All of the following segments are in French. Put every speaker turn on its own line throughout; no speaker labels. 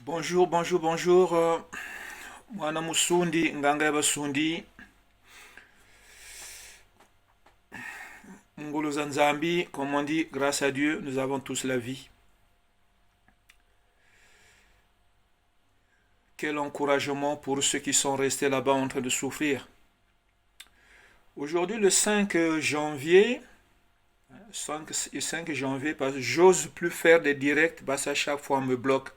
Bonjour, bonjour, bonjour. Mwana Musundi, Nganga Basundi, Ngolo Zanzambi, comme on dit, grâce à Dieu, nous avons tous la vie. Quel encouragement pour ceux qui sont restés là-bas en train de souffrir. Aujourd'hui, le 5 janvier, 5 janvier, parce que j'ose plus faire des directs, parce qu'à chaque fois on me bloque.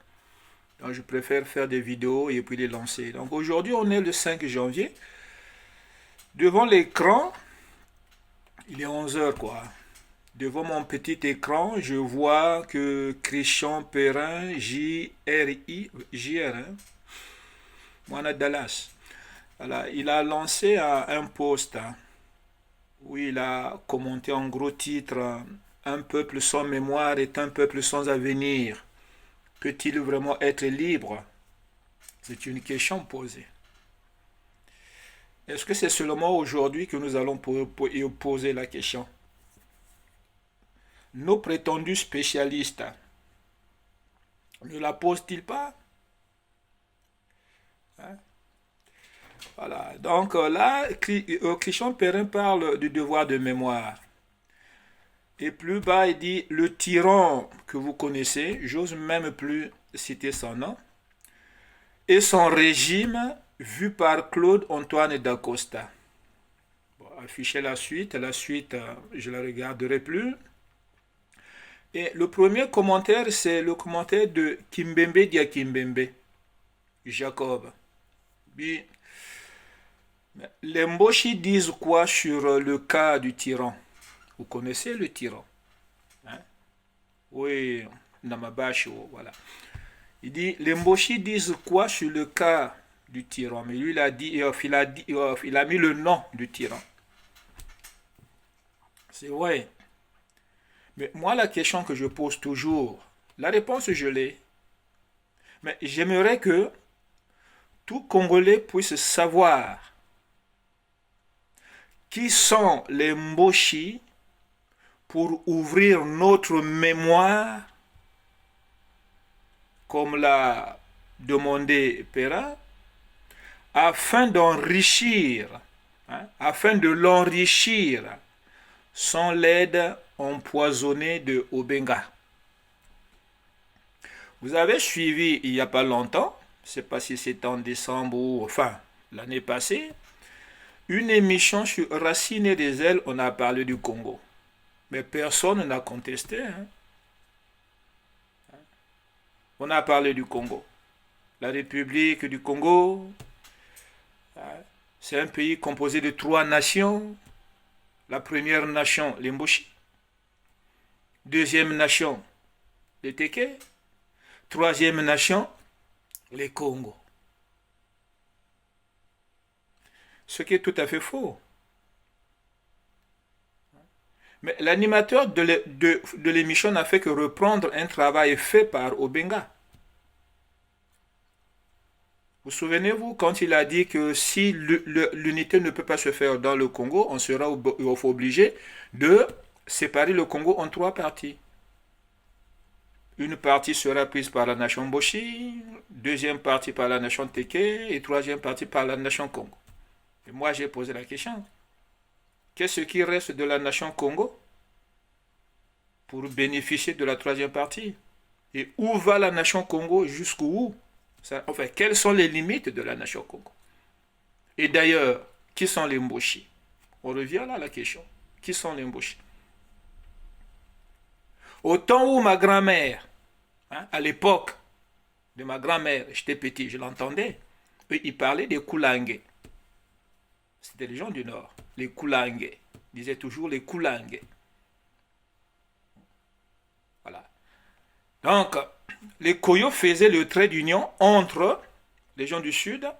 Donc je préfère faire des vidéos et puis les lancer. Donc aujourd'hui, on est le 5 janvier. Devant l'écran, il est 11 heures quoi. Devant mon petit écran, je vois que Christian Perrin, JR, hein, Moana Dallas, voilà, il a lancé un post hein, où il a commenté en gros titre un peuple sans mémoire est un peuple sans avenir. Peut-il vraiment être libre? C'est une question posée. Est-ce que c'est seulement aujourd'hui que nous allons poser la question? Nos prétendus spécialistes ne la posent-ils pas? Hein? Voilà. Donc là, Christian Perrin parle du devoir de mémoire. Et plus bas, il dit le tyran que vous connaissez, j'ose même plus citer son nom, et son régime vu par Claude-Antoine d'Acosta. Bon, afficher la suite, je la regarderai plus. Et le premier commentaire, c'est le commentaire de Kimbembe Diakimbembe, Jacob. Puis, les Mboshi disent quoi sur le cas du tyran? Vous connaissez le tyran hein? Oui, Namabacho, voilà. Il dit, les Mboshi disent quoi sur le cas du tyran? Mais lui, il a mis le nom du tyran. C'est vrai. Mais moi, la question que je pose toujours, la réponse, je l'ai. Mais j'aimerais que tout Congolais puisse savoir qui sont les Mboshi pour ouvrir notre mémoire, comme l'a demandé Perrin, afin d'enrichir, hein, afin de l'enrichir sans l'aide empoisonnée de Obenga. Vous avez suivi il n'y a pas longtemps, je ne sais pas si c'était en décembre ou enfin l'année passée, une émission sur Racine et des ailes, on a parlé du Congo. Mais personne n'a contesté. Hein. On a parlé du Congo. La République du Congo, c'est un pays composé de 3 nations. La première nation, les Mboshi. Deuxième nation, les Teke. Troisième nation, les Congo. Ce qui est tout à fait faux. Mais l'animateur de l'émission n'a fait que reprendre un travail fait par Obenga. Vous souvenez-vous quand il a dit que si l'unité ne peut pas se faire dans le Congo, on sera obligé de séparer le Congo en 3 parties. Une partie sera prise par la nation Mboshi, deuxième partie par la nation Teke et troisième partie par la nation Congo. Et moi j'ai posé la question. Qu'est-ce qui reste de la nation Congo pour bénéficier de la troisième partie? Et où va la nation Congo jusqu'où? Enfin, quelles sont les limites de la nation Congo? Et d'ailleurs, qui sont les Mboshi? On revient là à la question. Qui sont les Mboshi? Au temps où ma grand-mère, hein, à l'époque de ma grand-mère, j'étais petit, je l'entendais, ils parlaient des Koulangues. C'était les gens du Nord, les Koulangues. Ils disaient toujours les Koulangues. Voilà. Donc, les Koyo faisaient le trait d'union entre les gens du Sud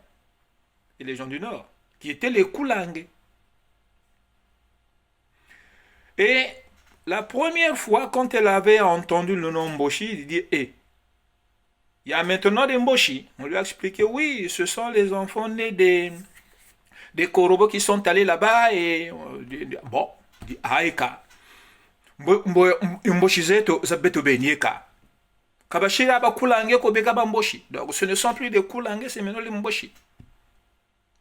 et les gens du Nord, qui étaient les Koulangues. Et la première fois, quand elle avait entendu le nom Mboshi, elle dit, il y a maintenant des Mboshi. On lui a expliqué, oui, ce sont les enfants nés des Korobos qui sont allés là-bas et bon, dit Aïka. Mboshizeto zabeto benyeka. Kabashira ba Kulange Kobeka Bamboshi. Donc ce ne sont plus des Kulange, c'est maintenant les Mboshi.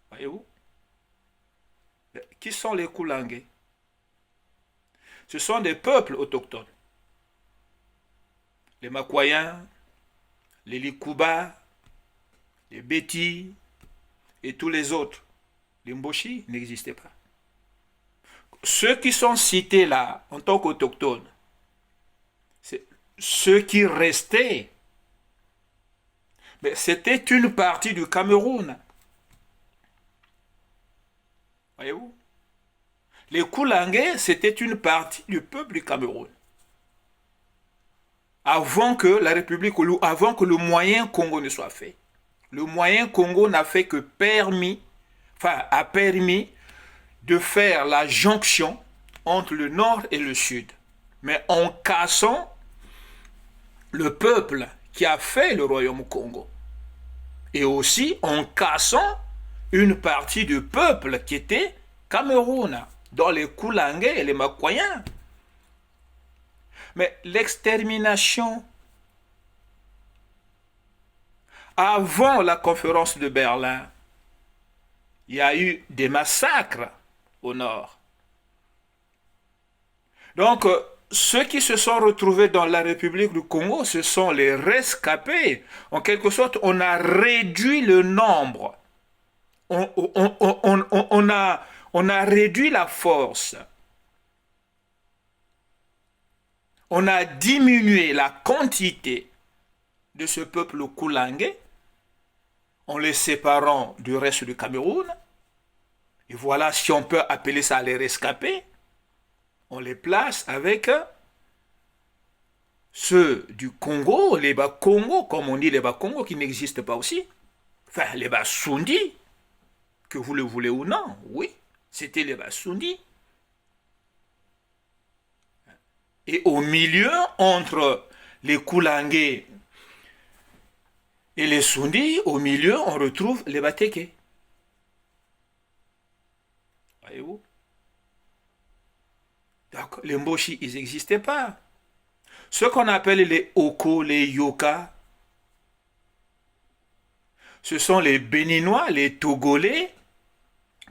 Voyez-vous? Qui sont les Kulange? Ce sont des peuples autochtones. Les Makwayens, les Likuba, les Beti et tous les autres. Les Mboshi n'existaient pas. Ceux qui sont cités là en tant qu'autochtones, c'est ceux qui restaient. Mais c'était une partie du Cameroun. Voyez-vous? Les Koulangais, c'était une partie du peuple du Cameroun. Avant que la République, avant que le moyen Congo ne soit fait. Le moyen Congo n'a fait que a permis de faire la jonction entre le nord et le sud. Mais en cassant le peuple qui a fait le royaume Congo. Et aussi en cassant une partie du peuple qui était Cameroun, dans les Koulangais et les Makwayens. Mais l'extermination, avant la conférence de Berlin, il y a eu des massacres au nord. Donc, ceux qui se sont retrouvés dans la République du Congo, ce sont les rescapés. En quelque sorte, on a réduit le nombre. On a réduit la force. On a diminué la quantité de ce peuple Koulangais en les séparant du reste du Cameroun. Et voilà, si on peut appeler ça les rescapés, on les place avec ceux du Congo, les Bas-Congo, comme on dit les Bas-Congo, qui n'existent pas aussi. Enfin, les Bas-Sundi, que vous le voulez ou non, oui, c'était les Bas-Sundi. Et au milieu, entre les Koulangais et les Sundi, au milieu, on retrouve les Bateke. Voyez-vous? Donc, les Mboshi, ils n'existaient pas. Ce qu'on appelle les Oko, les Yoka, ce sont les Béninois, les Togolais,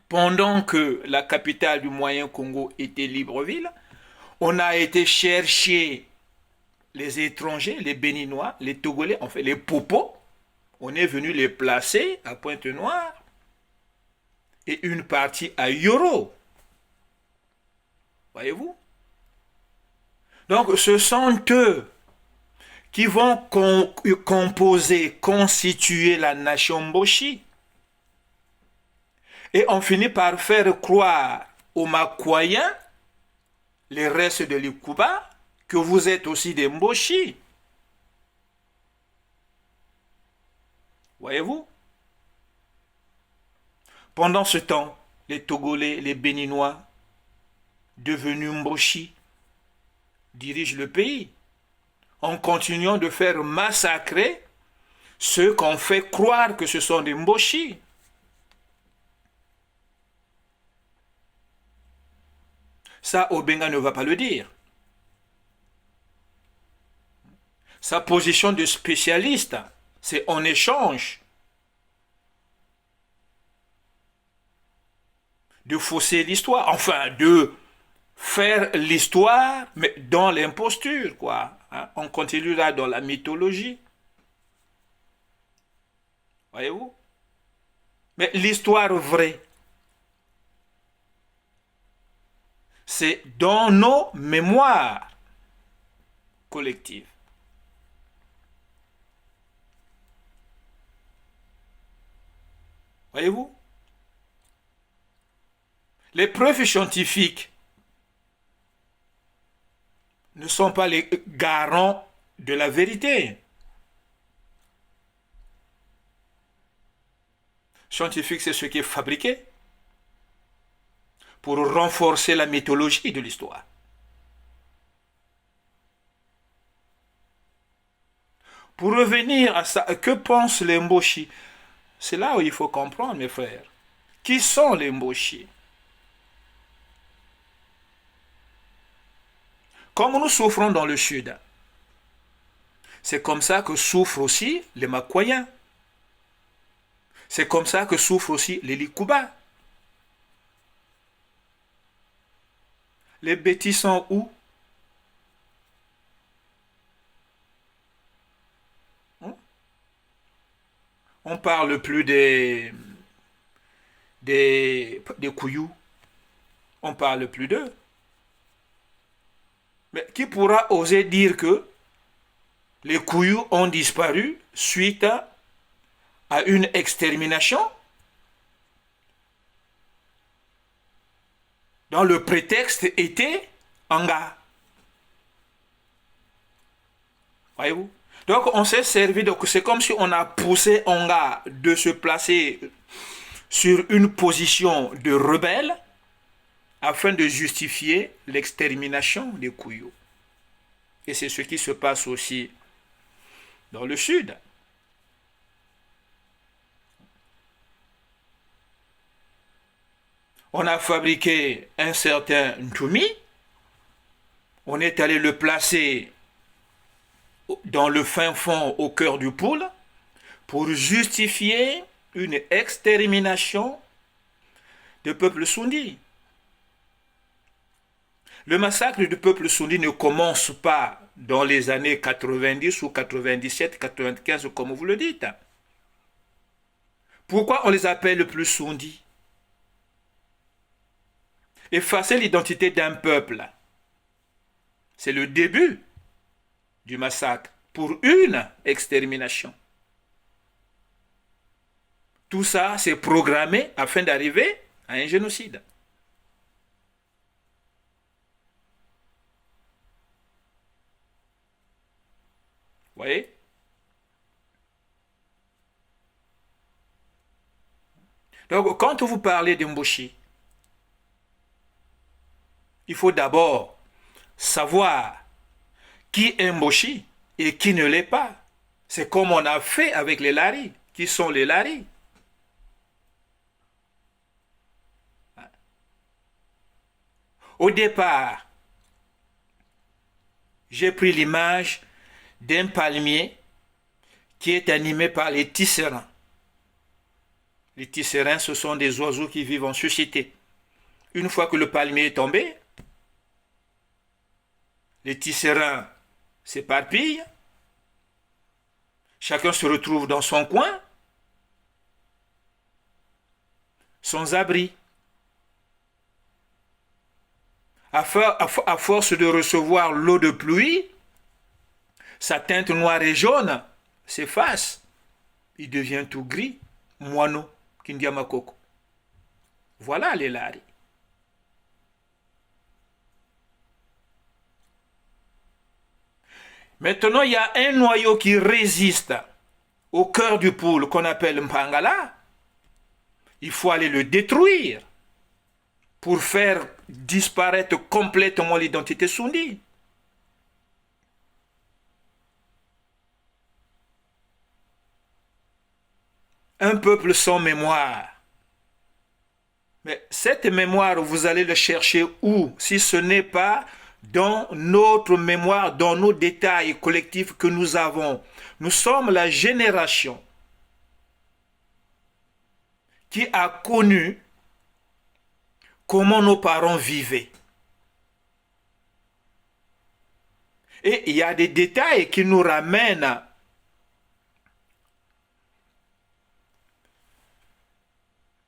pendant que la capitale du Moyen Congo était Libreville. On a été chercher les étrangers, les Béninois, les Togolais, en fait les Popos. On est venu les placer à Pointe-Noire et une partie à Yoro. Voyez-vous? Donc ce sont eux qui vont composer, constituer la nation Mboshi. Et on finit par faire croire aux Makwayens, les restes de l'Ikuba, que vous êtes aussi des Mboshi. Voyez-vous? Pendant ce temps, les Togolais, les Béninois, devenus Mboshi, dirigent le pays en continuant de faire massacrer ceux qu'on fait croire que ce sont des Mboshi. Ça, Obenga ne va pas le dire. Sa position de spécialiste, c'est en échange de fausser l'histoire, enfin de faire l'histoire, mais dans l'imposture, quoi. Hein? On continue là dans la mythologie. Voyez-vous? Mais l'histoire vraie, c'est dans nos mémoires collectives. Voyez-vous? Les preuves scientifiques ne sont pas les garants de la vérité. Scientifique, c'est ce qui est fabriqué pour renforcer la mythologie de l'histoire. Pour revenir à ça, que pensent les Mboshi? C'est là où il faut comprendre, mes frères. Qui sont les Mboshi? Comme nous souffrons dans le sud, C'est comme ça que souffrent aussi les Makoyens. C'est comme ça que souffrent aussi les Likuba. Les bêtis sont où? On parle plus des Kouyous. On parle plus d'eux. Mais qui pourra oser dire que les Kouyous ont disparu suite à une extermination dont le prétexte était Anga? Voyez-vous? Donc on s'est servi, donc c'est comme si on a poussé Anga de se placer sur une position de rebelle afin de justifier l'extermination des Kouyous. Et c'est ce qui se passe aussi dans le sud. On a fabriqué un certain Ntoumi, on est allé le placer dans le fin fond au cœur du poule pour justifier une extermination du peuple Soundi. Le massacre du peuple Soundi ne commence pas dans les années 90 ou 97, 95 comme vous le dites. Pourquoi on les appelle le plus Soundi? Effacer l'identité d'un peuple, c'est le début du massacre pour une extermination. Tout ça, c'est programmé afin d'arriver à un génocide. Vous voyez? Donc, quand vous parlez d'Mboshi, il faut d'abord savoir qui est Mboshi et qui ne l'est pas. C'est comme on a fait avec les Lari. Qui sont les Lari? Au départ, j'ai pris l'image d'un palmier qui est animé par les tisserands. Les tisserands, ce sont des oiseaux qui vivent en société. Une fois que le palmier est tombé, les tisserands s'éparpillent, chacun se retrouve dans son coin, sans abri. À force de recevoir l'eau de pluie, sa teinte noire et jaune s'efface. Il devient tout gris, moineau, Kindiamakoko. Voilà les Lari. Maintenant, il y a un noyau qui résiste au cœur du poule qu'on appelle Mpangala. Il faut aller le détruire pour faire disparaître complètement l'identité Soundi. Un peuple sans mémoire. Mais cette mémoire, vous allez le chercher où, si ce n'est pas dans notre mémoire, dans nos détails collectifs que nous avons. Nous sommes la génération qui a connu comment nos parents vivaient. Et il y a des détails qui nous ramènent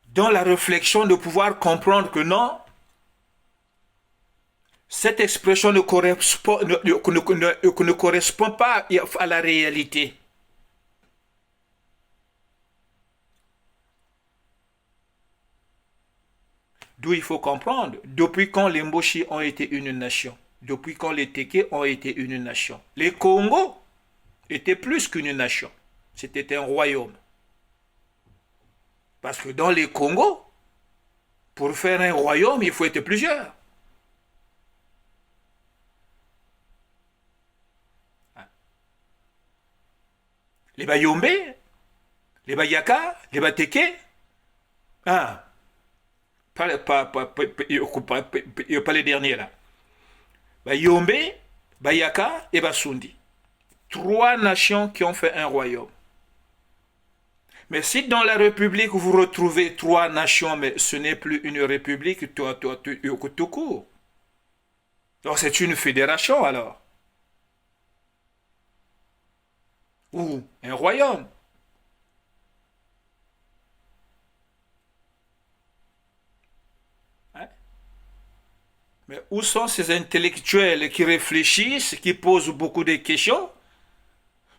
dans la réflexion de pouvoir comprendre que non, cette expression ne correspond pas à la réalité. D'où il faut comprendre, depuis quand les Mboshi ont été une nation, depuis quand les Téké ont été une nation. Les Congos étaient plus qu'une nation, c'était un royaume. Parce que dans les Congos, pour faire un royaume, il faut être plusieurs. Les Bayombe, les Bayaka, les Bateke, pas les derniers là. Bayombe, Bayaka et Basundi. 3 nations qui ont fait un royaume. Mais si dans la République vous retrouvez 3 nations, mais ce n'est plus une République, tout court. Donc c'est une fédération alors. Ou un royaume. Hein? Mais où sont ces intellectuels qui réfléchissent, qui posent beaucoup de questions,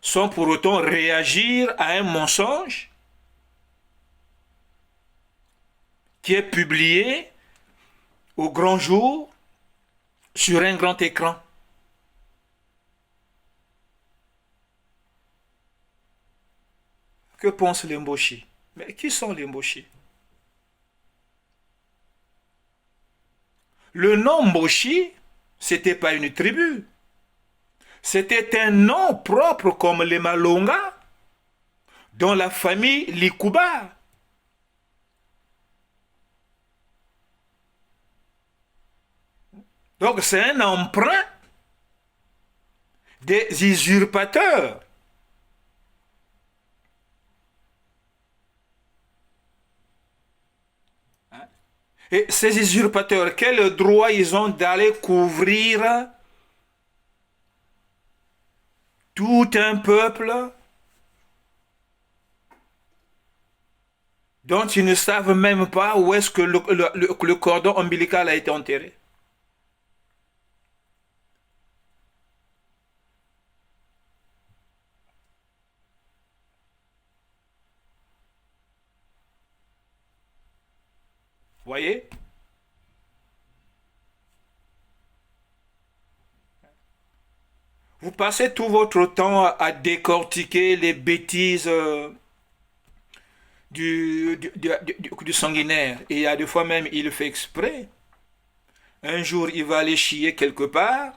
sans pour autant réagir à un mensonge qui est publié au grand jour sur un grand écran? Que pensent les Mboshi? Mais qui sont les Mboshi? Le nom Mboshi, c'était pas une tribu. C'était un nom propre comme les Malonga, dans la famille Likuba. Donc c'est un emprunt des usurpateurs. Et ces usurpateurs, quel droit ils ont d'aller couvrir tout un peuple dont ils ne savent même pas où est-ce que le cordon ombilical a été enterré? Voyez? Vous passez tout votre temps à décortiquer les bêtises du sanguinaire. Et il y a des fois même, il le fait exprès. Un jour, il va aller chier quelque part,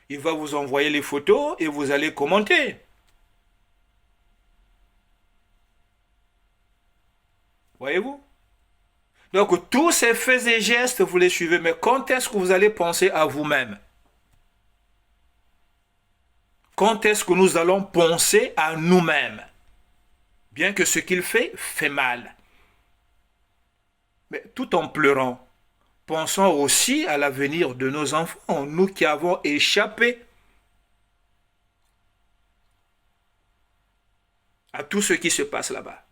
il va vous envoyer les photos et vous allez commenter. Voyez-vous? Donc, tous ces faits et gestes, vous les suivez. Mais quand est-ce que vous allez penser à vous-même? Quand est-ce que nous allons penser à nous-mêmes? Bien que ce qu'il fait, fait mal. Mais tout en pleurant, pensons aussi à l'avenir de nos enfants, nous qui avons échappé à tout ce qui se passe là-bas.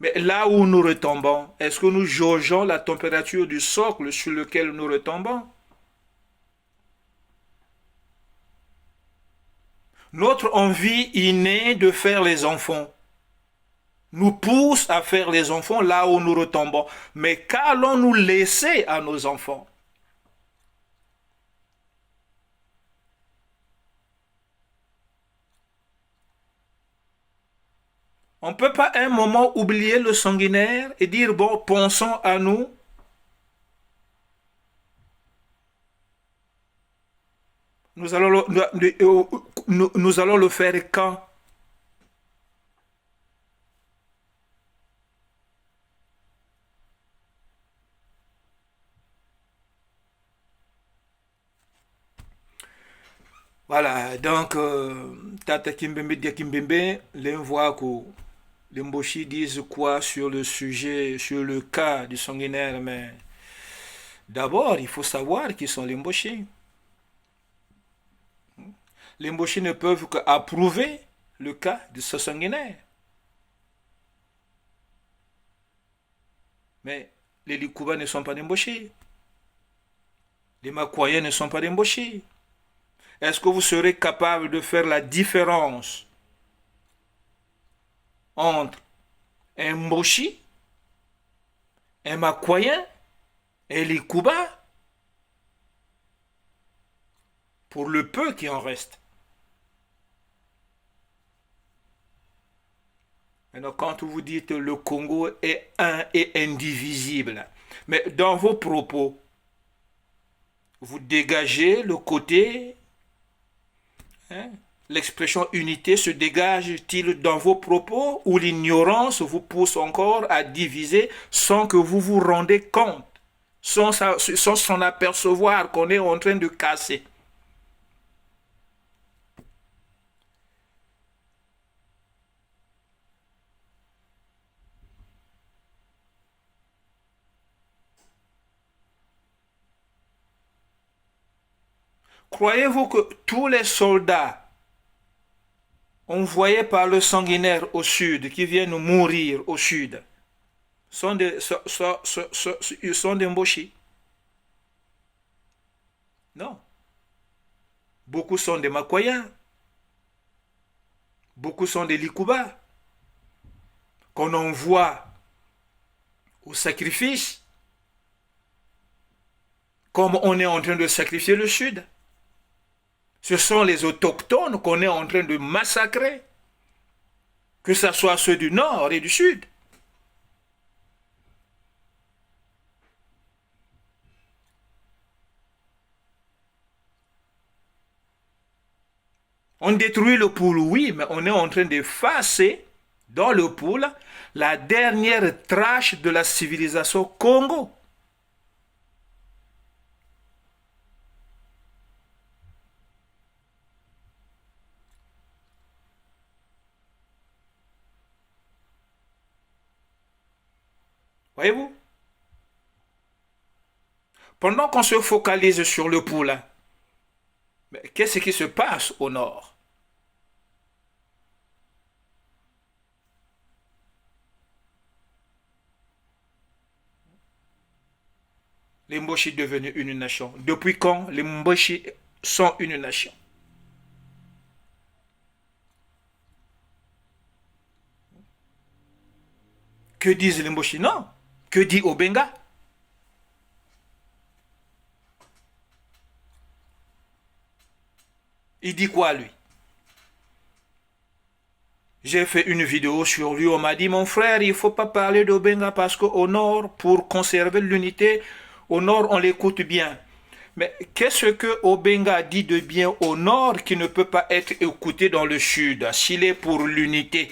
Mais là où nous retombons, est-ce que nous jaugeons la température du socle sur lequel nous retombons? Notre envie innée de faire les enfants nous pousse à faire les enfants là où nous retombons. Mais qu'allons-nous laisser à nos enfants? On ne peut pas un moment oublier le sanguinaire et dire, bon, pensons à nous. Nous allons le faire quand? Voilà, donc, Tata Kimbembe, Dia Kimbembe, les voit que les Mboshi disent quoi sur le sujet, sur le cas du sanguinaire, mais d'abord, il faut savoir qui sont les Mboshi. Les Mboshi ne peuvent qu'approuver le cas de ce sanguinaire. Mais les Likuba ne sont pas des Mboshi. Les Makoyens ne sont pas des Mboshi. Est-ce que vous serez capable de faire la différence entre un Mboshi, un Makoyen et les Kuba pour le peu qui en reste? Maintenant, quand vous dites le Congo est un et indivisible, mais dans vos propos, vous dégagez le côté, hein, l'expression unité se dégage-t-il dans vos propos ou l'ignorance vous pousse encore à diviser sans que vous vous rendez compte, sans s'en apercevoir qu'on est en train de casser? Croyez-vous que tous les soldats envoyés par le sanguinaire au sud, qui viennent mourir au sud, sont des Mboshi? Non. Beaucoup sont des Makoyens. Beaucoup sont des Likuba qu'on envoie au sacrifice, comme on est en train de sacrifier le Sud. Ce sont les autochtones qu'on est en train de massacrer, que ce soit ceux du Nord et du Sud. On détruit le pôle, oui, mais on est en train d'effacer dans le pôle la dernière trace de la civilisation Congo. Voyez-vous? Pendant qu'on se focalise sur le pôle, qu'est-ce qui se passe au nord? Les Mboshi devenus une nation. Depuis quand les Mboshi sont une nation? Que disent les Mboshi? Non. Que dit Obenga? Il dit quoi, lui? J'ai fait une vidéo sur lui, on m'a dit, mon frère, il ne faut pas parler d'Obenga parce qu'au nord, pour conserver l'unité, au nord, on l'écoute bien. Mais qu'est-ce que Obenga dit de bien au nord qui ne peut pas être écouté dans le sud, s'il est pour l'unité?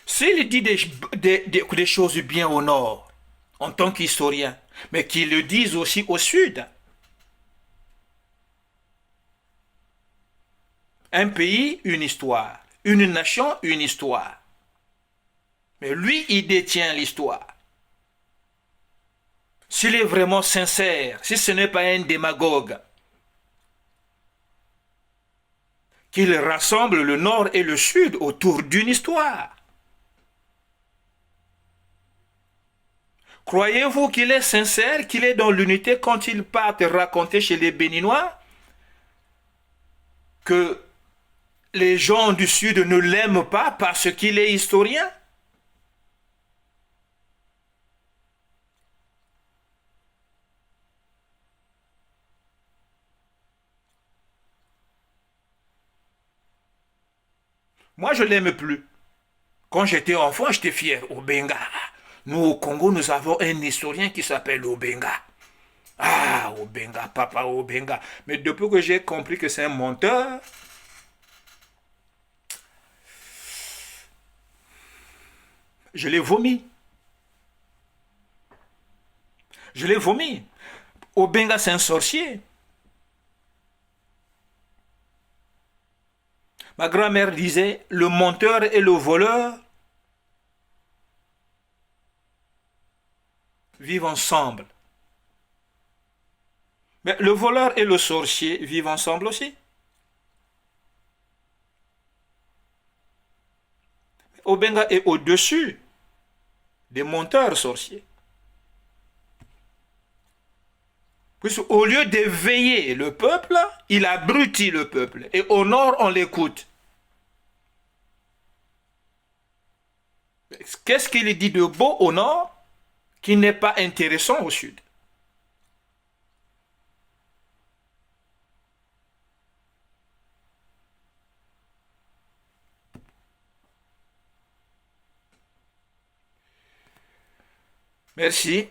S'il dit des choses bien au nord, en tant qu'historien, mais qu'il le dise aussi au sud. Un pays, une histoire. Une nation, une histoire. Mais lui, il détient l'histoire. S'il est vraiment sincère, si ce n'est pas un démagogue, qu'il rassemble le nord et le sud autour d'une histoire. Croyez-vous qu'il est sincère, qu'il est dans l'unité quand il part raconter chez les Béninois que les gens du sud ne l'aiment pas parce qu'il est historien? Moi, je ne l'aime plus. Quand j'étais enfant, j'étais fier. Obenga. Nous, au Congo, nous avons un historien qui s'appelle Obenga. Ah, Obenga, papa Obenga. Mais depuis que j'ai compris que c'est un menteur, je l'ai vomi. Je l'ai vomi. Obenga, c'est un sorcier. Ma grand-mère disait, le menteur et le voleur vivent ensemble. Mais le voleur et le sorcier vivent ensemble aussi. Obenga est au-dessus des menteurs sorciers. Puisqu'au lieu d'éveiller le peuple, il abrutit le peuple. Et au nord, on l'écoute. Qu'est-ce qu'il dit de beau au nord qui n'est pas intéressant au sud? Merci.